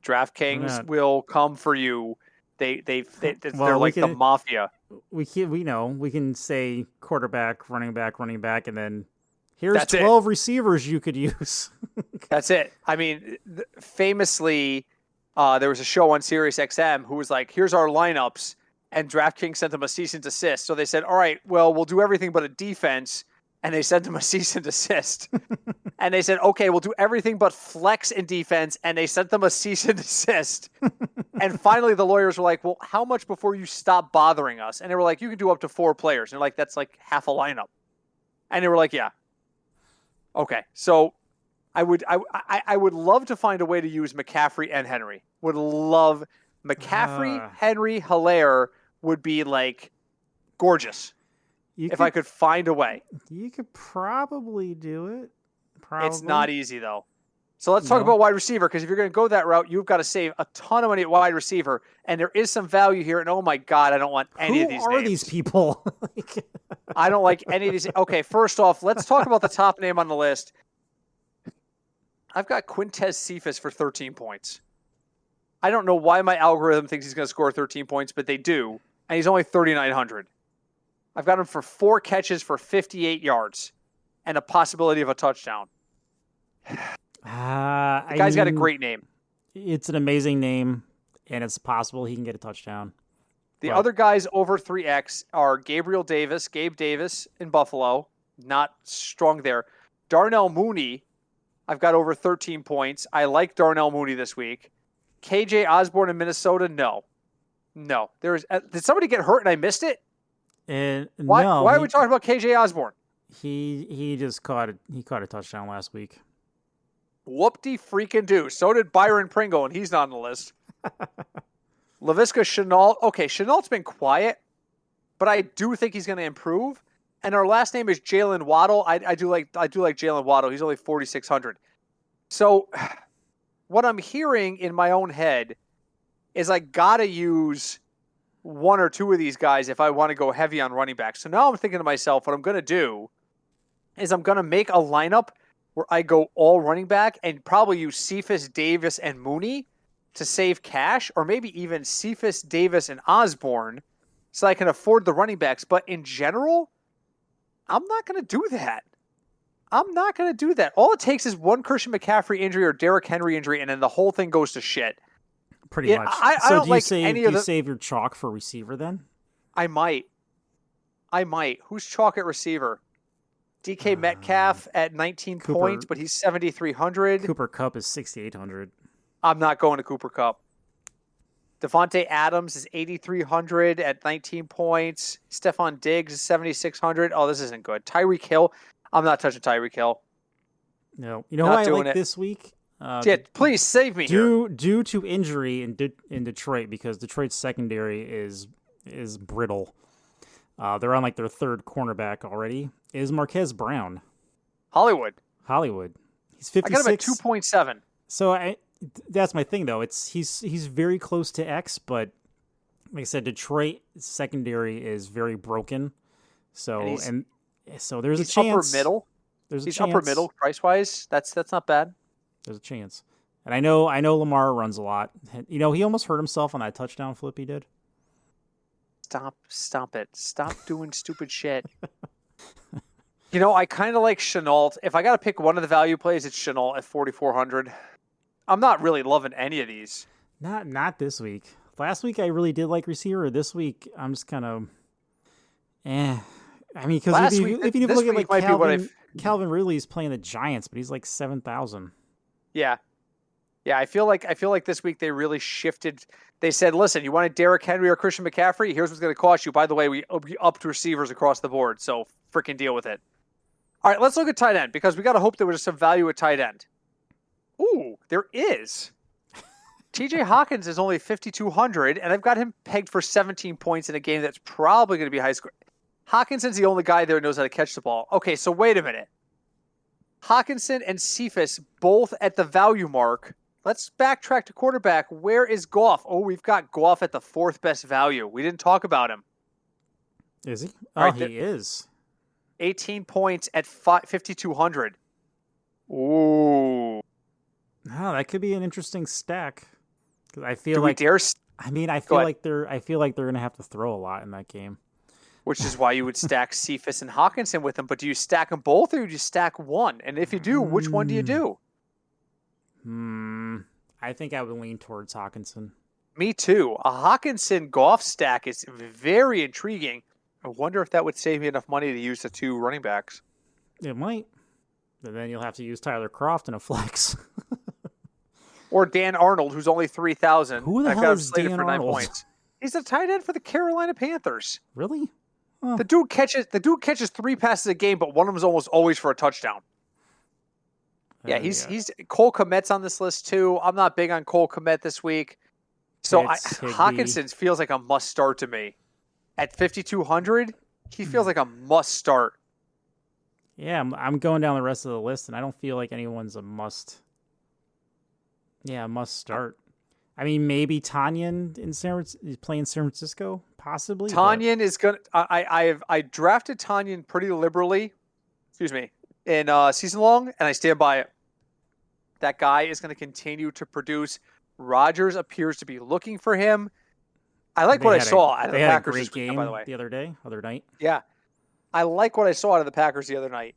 DraftKings will come for you. They're like the mafia. We can say quarterback, running back, and then here's 12 receivers you could use. That's it. I mean, famously, there was a show on SiriusXM who was like, here's our lineups, and DraftKings sent them a cease and desist. So they said, all right, well, we'll do everything but a defense, and they sent them a cease and desist. And they said, okay, we'll do everything but flex and defense, and they sent them a cease and desist. And finally, the lawyers were like, well, how much before you stop bothering us? And they were like, you can do up to 4 players. And they're like, that's like half a lineup. And they were like, yeah. Okay, so I would love to find a way to use McCaffrey and Henry. Would love McCaffrey, Henry, Helaire would be like gorgeous if I could find a way. You could probably do it. It's not easy though. So let's talk about wide receiver, because if you're going to go that route, you've got to save a ton of money at wide receiver, and there is some value here. And oh my God, I don't want any of these names. Who are these people? I don't like any of these. Okay, first off, let's talk about the top name on the list. I've got Quintez Cephas for 13 points. I don't know why my algorithm thinks he's going to score 13 points, but they do, and he's only 3,900. I've got him for 4 catches for 58 yards and a possibility of a touchdown. The guy's got a great name. It's an amazing name, and it's possible he can get a touchdown. The other guys over 3X are Gabe Davis in Buffalo, not strong there. Darnell Mooney, I've got over 13 points. I like Darnell Mooney this week. KJ Osborne in Minnesota, no. Did somebody get hurt and I missed it? Why are we talking about KJ Osborne? He just caught a touchdown last week. Whoop-de freaking do. So did Byron Pringle, and he's not on the list. Laviska Shenault. Okay, Chenault's been quiet, but I do think he's going to improve. And our last name is Jalen Waddle. I do like Jalen Waddle. He's only 4,600. So what I'm hearing in my own head is I got to use 1 or 2 of these guys if I want to go heavy on running back. So now I'm thinking to myself, what I'm going to do is I'm going to make a lineup where I go all running back and probably use Cephas, Davis, and Mooney to save cash, or maybe even Cephas, Davis, and Osborne so I can afford the running backs. But in general, I'm not going to do that. All it takes is one Christian McCaffrey injury or Derrick Henry injury, and then the whole thing goes to shit. Pretty much. I don't like any of the... save your chalk for receiver then? I might. Who's chalk at receiver? DK Metcalf at 19 points, but he's 7,300. Cooper Kupp is 6,800. I'm not going to Cooper Kupp. Devontae Adams is 8,300 at 19 points. Stephon Diggs is 7,600. Oh, this isn't good. Tyreek Hill. I'm not touching Tyreek Hill. No. You know who I like this week? Please save me here. Due to injury in Detroit, because Detroit's secondary is brittle. They're on like their third cornerback already. Is Marquez Brown. Hollywood. He's 56. I got him at 2.7. So that's my thing, though. He's very close to X, but like I said, Detroit secondary is very broken. So there's a chance. Upper middle. He's upper middle price wise. That's not bad. There's a chance. And I know Lamar runs a lot. He almost hurt himself on that touchdown flip he did. Stop it. Stop doing stupid shit. I kind of like Chenault. If I got to pick one of the value plays, it's Chenault at 4,400. I'm not really loving any of these. Not this week. Last week I really did like receiver. This week I'm just kind of, I mean, because if you look at like Calvin Ridley's playing the Giants, but he's like 7,000. Yeah. I feel like this week they really shifted. They said, listen, you wanted Derrick Henry or Christian McCaffrey? Here's what's going to cost you. By the way, we upped receivers across the board, so freaking deal with it. All right, let's look at tight end, because we got to hope there was some value at tight end. Ooh, there is. TJ Hawkins is only 5,200, and I've got him pegged for 17 points in a game that's probably going to be high score. Hawkinson's the only guy there who knows how to catch the ball. Okay, so wait a minute. Hawkinson and Cephas both at the value mark. Let's backtrack to quarterback. Where is Goff? Oh, we've got Goff at the fourth best value. We didn't talk about him. Is he? Oh, he is. 18 points at 5,200. Ooh. Oh, that could be an interesting stack. I feel Do like we dare? I feel like they're going to have to throw a lot in that game. Which is why you would stack Cephas and Hawkinson with them. But do you stack them both, or do you stack one? And if you do, which one do you do? I think I would lean towards Hawkinson. Me too. A Hawkinson Goff stack is very intriguing. I wonder if that would save me enough money to use the two running backs. It might. But then you'll have to use Tyler Kroft in a flex. Or Dan Arnold, who's only 3,000. Who the hell is Dan for 9 Arnold? points. He's a tight end for the Carolina Panthers. Really? Huh. The dude catches 3 passes a game, but one of them is almost always for a touchdown. Yeah, he's Cole Kmet's on this list too. I'm not big on Cole Kmet this week. So Hawkinson feels like a must start to me. At 5,200, he feels like a must start. Yeah, I'm going down the rest of the list, and I don't feel like anyone's a must. Yeah, must start. I mean, maybe Tanyan is playing San Francisco, possibly. Tanyan is going to... I drafted Tanyan pretty liberally, in season long, and I stand by it. That guy is going to continue to produce. Rodgers appears to be looking for him. I like what I saw out of the Packers this week, by the way. The other night. Yeah. I like what I saw out of the Packers the other night.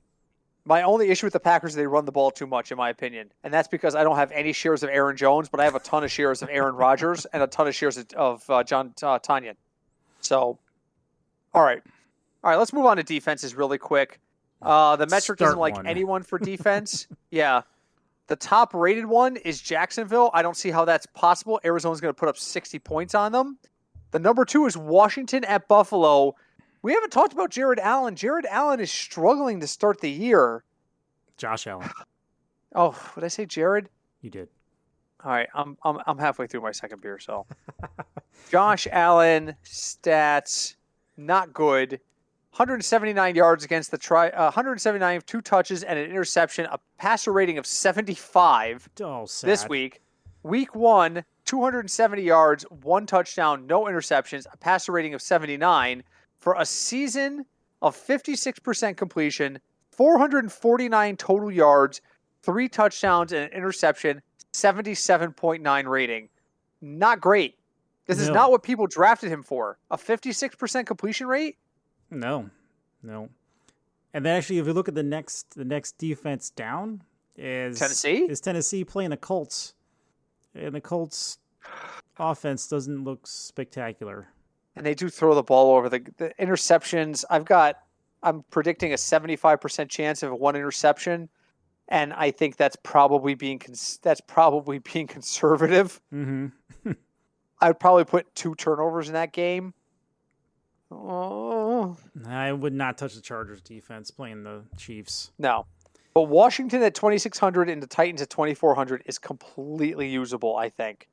My only issue with the Packers is they run the ball too much, in my opinion. And that's because I don't have any shares of Aaron Jones, but I have a ton of shares of Aaron Rodgers and a ton of shares of John Tanyan. So, all right. Let's move on to defenses really quick. The metric doesn't like anyone for defense. Yeah. The top rated one is Jacksonville. I don't see how that's possible. Arizona's going to put up 60 points on them. The number 2 is Washington at Buffalo. We haven't talked about Jared Allen. Jared Allen is struggling to start the year. Josh Allen. Oh, did I say Jared? You did. All right, I'm halfway through my second beer, so. Josh Allen stats not good. 179 yards against the 179, 2 touches and an interception, a passer rating of 75 this week. Week 1, 270 yards, 1 touchdown, no interceptions, a passer rating of 79 for a season of 56% completion, 449 total yards, 3 touchdowns and an interception, 77.9 rating. Not great. This is not what people drafted him for. A 56% completion rate? No. And then actually, if you look at the next defense down is Tennessee playing the Colts, and the Colts offense doesn't look spectacular. And they do throw the ball over the interceptions. I'm predicting a 75% chance of 1 interception, and I think that's probably being conservative. Mm-hmm. I'd probably put 2 turnovers in that game. Oh. I would not touch the Chargers defense playing the Chiefs. No. But Washington at 2,600 and the Titans at 2,400 is completely usable, I think.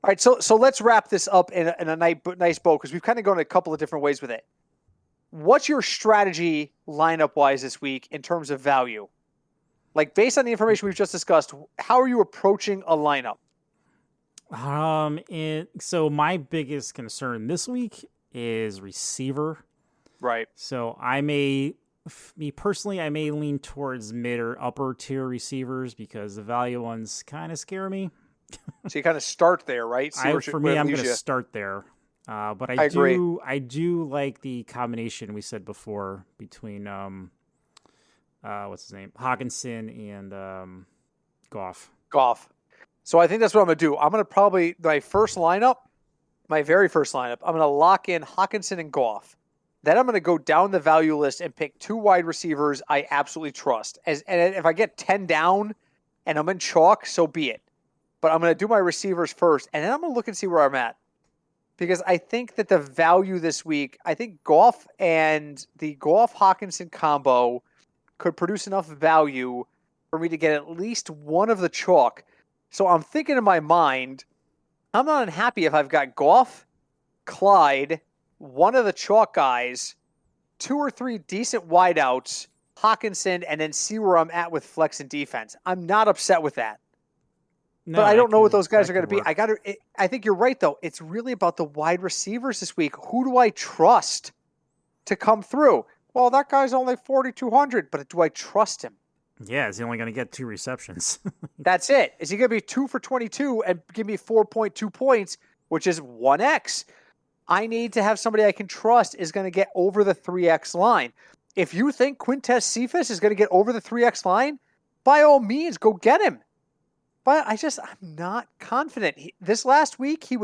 All right, so let's wrap this up in a nice bow because we've kind of gone a couple of different ways with it. What's your strategy lineup-wise this week in terms of value? Like, based on the information we've just discussed, how are you approaching a lineup? So my biggest concern this week is receiver. Right. So I may lean towards mid or upper tier receivers because the value ones kind of scare me. So you kind of start there, right? I'm going to start there. But I do like the combination we said before between what's his name, Hawkinson and Goff. So I think that's what I'm going to do. I'm going to probably my very first lineup, I'm going to lock in Hawkinson and Goff. Then I'm going to go down the value list and pick 2 wide receivers I absolutely trust. And if I get 10 down and I'm in chalk, so be it. But I'm going to do my receivers first, and then I'm going to look and see where I'm at. Because I think that the value this week, I think Goff and the Goff-Hawkinson combo could produce enough value for me to get at least one of the chalk. So I'm thinking in my mind, I'm not unhappy if I've got Goff, Clyde, one of the chalk guys, 2 or 3 decent wideouts, Hawkinson, and then see where I'm at with flex and defense. I'm not upset with that. No, but I don't know what those guys are going to be. I think you're right, though. It's really about the wide receivers this week. Who do I trust to come through? Well, that guy's only 4,200, but do I trust him? Yeah, is he only going to get 2 receptions? That's it. Is he going to be 2 for 22 and give me 4.2 points, which is 1x? I need to have somebody I can trust is going to get over the 3x line. If you think Quintez Cephas is going to get over the 3x line, by all means, go get him. But I'm not confident. This last week, he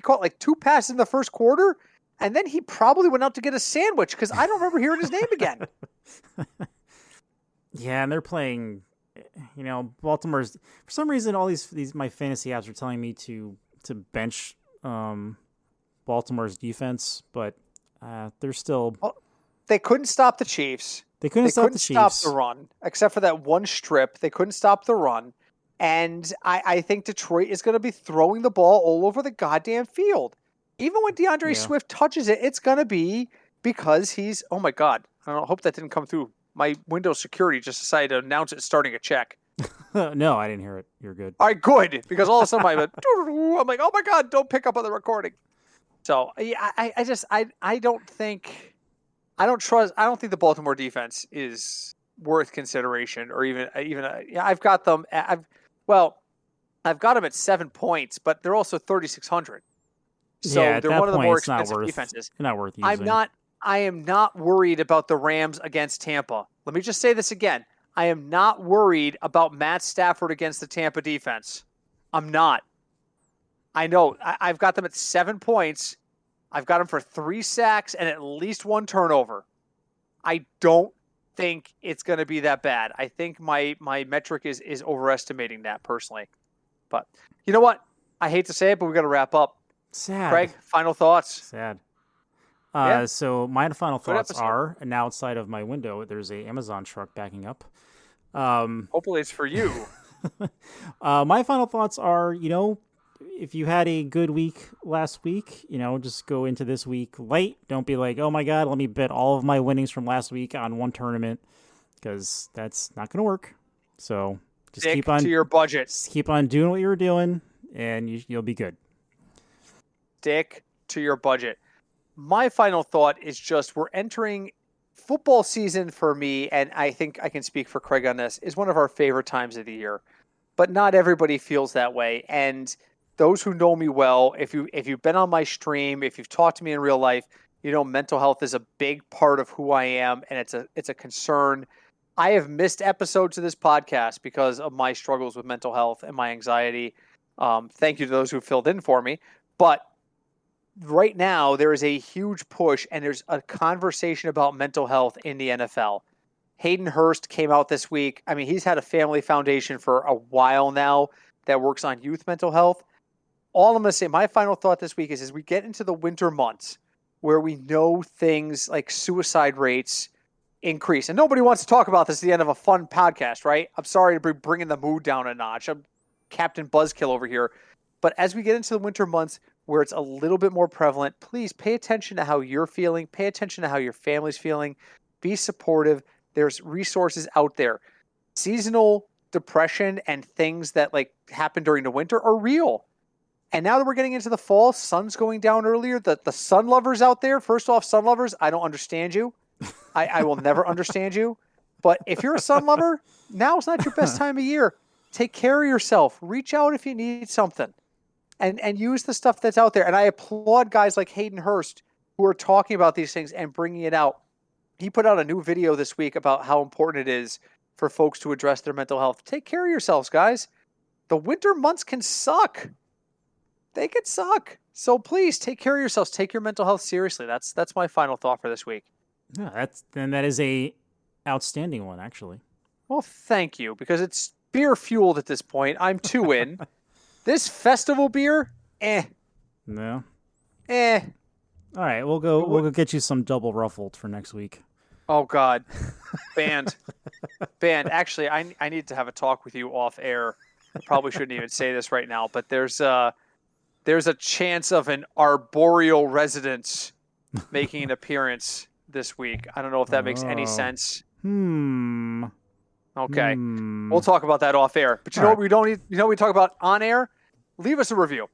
caught like 2 passes in the first quarter, and then he probably went out to get a sandwich because I don't remember hearing his name again. Yeah, and they're playing, Baltimore's, for some reason, all these my fantasy apps are telling me to bench Baltimore's defense, but they're still... Well, they couldn't stop the Chiefs. They couldn't stop the run, except for that one strip. They couldn't stop the run. And I think Detroit is going to be throwing the ball all over the goddamn field. Even when DeAndre Swift touches it, it's going to be because he's... Oh, my God. I hope that didn't come through. My Windows security just decided to announce it's starting a check. No, I didn't hear it. You're good. All right, good. Because all of a sudden I'm like, oh, my God, don't pick up on the recording. So, yeah, I don't think the Baltimore defense is worth consideration or even I've got them I've got them at 7 points, but they're also 3,600. So they're one of the more expensive defenses. Not worth using. I am not worried about the Rams against Tampa. Let me just say this again. I am not worried about Matt Stafford against the Tampa defense. I'm not. I know. I've got them at 7 points. I've got them for 3 sacks and at least 1 turnover. I don't think it's going to be that bad. I think my metric is overestimating that personally. But you know what? I hate to say it, but we've got to wrap up. Sad. Craig, final thoughts? Sad. Yeah. So my final thoughts are, and now outside of my window, there's a Amazon truck backing up. Hopefully it's for you. My final thoughts are, if you had a good week last week, just go into this week light. Don't be like, oh my God, let me bet all of my winnings from last week on one tournament, because that's not going to work. So just keep on to your budget. Just keep on doing what you were doing, and you'll be good. Stick to your budget. My final thought is just we're entering football season for me, and I think I can speak for Craig on this, is one of our favorite times of the year. But not everybody feels that way. And those who know me well, if you've been on my stream, if you've talked to me in real life, mental health is a big part of who I am, and it's a concern. I have missed episodes of this podcast because of my struggles with mental health and my anxiety. Thank you to those who filled in for me. But right now, there is a huge push, and there's a conversation about mental health in the NFL. Hayden Hurst came out this week. I mean, he's had a family foundation for a while now that works on youth mental health. all I'm going to say, my final thought this week is as we get into the winter months where we know things like suicide rates increase, and nobody wants to talk about this at the end of a fun podcast, right? I'm sorry to be bringing the mood down a notch. I'm Captain Buzzkill over here. But as we get into the winter months where it's a little bit more prevalent, please pay attention to how you're feeling. Pay attention to how your family's feeling. Be supportive. There's resources out there. Seasonal depression and things that like happen during the winter are real. And now that we're getting into the fall, sun's going down earlier. The sun lovers out there, first off, sun lovers, I don't understand you. I will never understand you. But if you're a sun lover, now's not your best time of year. Take care of yourself. Reach out if you need something. And use the stuff that's out there. And I applaud guys like Hayden Hurst who are talking about these things and bringing it out. He put out a new video this week about how important it is for folks to address their mental health. Take care of yourselves, guys. The winter months can suck. They can suck. So please take care of yourselves. Take your mental health seriously. That's my final thought for this week. Yeah, that is a outstanding one, actually. Well, thank you, because it's beer fueled at this point. I'm 2 in. This festival beer, No. All right, we'll go get you some double ruffled for next week. Oh God, banned. Actually, I need to have a talk with you off air. I probably shouldn't even say this right now, but there's a chance of an arboreal residence making an appearance this week. I don't know if that makes any sense. Okay. We'll talk about that off air. But you know what we don't need? You know what we talk about on air? Leave us a review.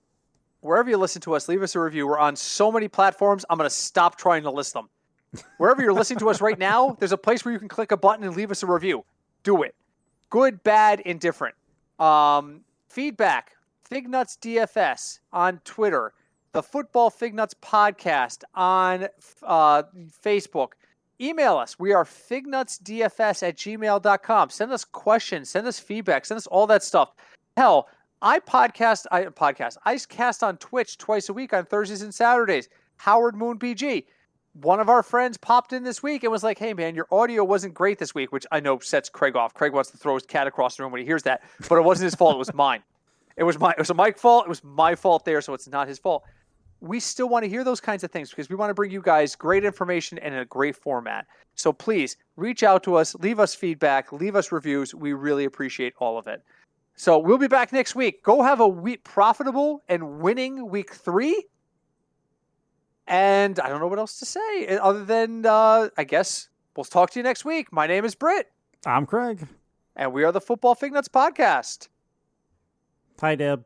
Wherever you listen to us, leave us a review. We're on so many platforms, I'm going to stop trying to list them. Wherever you're listening to us right now, there's a place where you can click a button and leave us a review. Do it. Good, bad, indifferent. Feedback. Fignuts DFS on Twitter. The Football Fignuts Podcast on Facebook. Email us. We are fignutsdfs@gmail.com. Send us questions. Send us feedback. Send us all that stuff. Hell, I cast on Twitch twice a week on Thursdays and Saturdays. Howard Moon BG. One of our friends popped in this week and was like, hey, man, your audio wasn't great this week, which I know sets Craig off. Craig wants to throw his cat across the room when he hears that. But it wasn't his fault. It was mine. It was a Mike fault. It was my fault there, so it's not his fault. We still want to hear those kinds of things because we want to bring you guys great information and in a great format. So please reach out to us, leave us feedback, leave us reviews. We really appreciate all of it. So we'll be back next week. Go have a profitable and winning week 3. And I don't know what else to say other than I guess we'll talk to you next week. My name is Britt. I'm Craig. And we are the Football Fignuts Podcast. Hi, Deb.